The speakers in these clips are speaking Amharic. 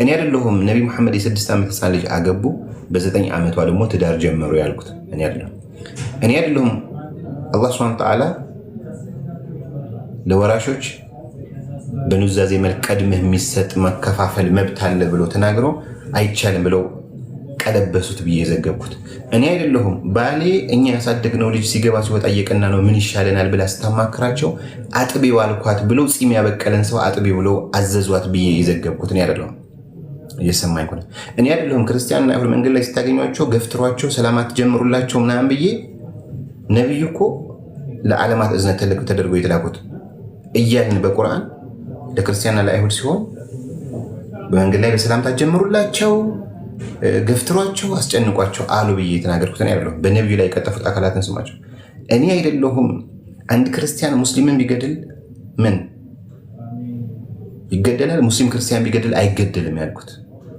እኔ አይደለሁም ነቢ መሐመድ የ6 ዓመት ህፃን ልጅ አገቡ በ9 ዓመቷ ደግሞ ትዳር ጀመሩ ያልኩት እኔ አይደለሁም። አላህ ሱብሓነሁ ወተዓላ ለወራሾች በኑዛዜ መልክ ቀድመህ የሚሰጥ መከፋፈል መብት አለ ብሎ ተናግሮ አይቻልም ብለው ቀለበሱት ብዬ የዘገብኩት እኔ አይደለሁም። ባሌ እኛ ያሳደግነው ልጅ ሲገባ ሲወጣ እየቀና ነው ምን ይሻለናል ብላ ስታማክራቸው አጥቤው አልኳት ብለው ፂም ያበቀለን ሰው አጥቤው ብለው አዘዟት ብዬ የዘገብኩት እኔ አይደለሁም። እየሰማኝ ነው። እኔ አይደለሁም። ክርስቲያንና አይሁድ መንገድ ላይ ስታገኟቸው ገፍትሯቸው ሰላማት ጀምሩላቸው ምናምን ብዬ ነብዩ እኮ ለዓለማት እዝነት ተደርጎ የተላኩት እያልን በቁርአን ለክርስቲያንና ለአይሁድ ሲሆን በመንገድ ላይ በሰላምታ ጀምሩላቸው ገፍትሯቸው አስጨንቋቸው አሉ ብዬ የተናገርኩት እኔ አይደለሁም። በነብዩ ላይ የቀጠፉት አካላትን ስማቸው እኔ አይደለሁም። አንድ ክርስቲያን ሙስሊምን ቢገድል ምን ይገደላል? ሙስሊም ክርስቲያን ቢገድል አይገደልም ያልኩት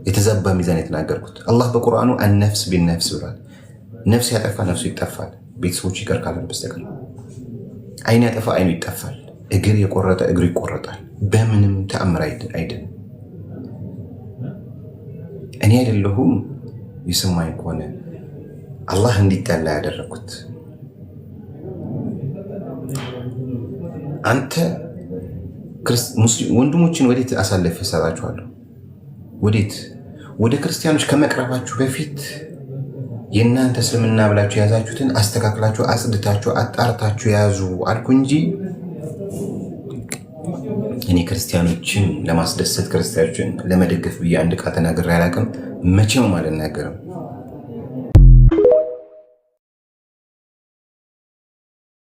የተዛባ ሚዛን የተናገርኩት። አላህ በቁርአኑ አነፍስ ቢነፍስ ብሏል። ነፍስ ያጠፋ ነፍሱ ይጠፋል፣ ቤተሰቦች ይቀር ካለን በስተቀር። አይን ያጠፋ አይኑ ይጠፋል፣ እግር የቆረጠ እግሩ ይቆረጣል። በምንም ተአምር አይድንም። እኔ አይደለሁም። ይሰማኝ ከሆነ አላህ እንዲጠላ ያደረኩት አንተ ወንድሞችን ወዴት አሳልፌ እሰጣችኋለሁ? ወዴት? ወደ ክርስቲያኖች ከመቅረባችሁ በፊት የእናንተ እስልምና ብላችሁ የያዛችሁትን አስተካክላችሁ አጽድታችሁ አጣርታችሁ ያዙ አልኩ እንጂ እኔ ክርስቲያኖችን ለማስደሰት ክርስቲያኖችን ለመደገፍ ብዬ አንድ ቃል ተናግሬ አላውቅም። መቼም አልናገርም።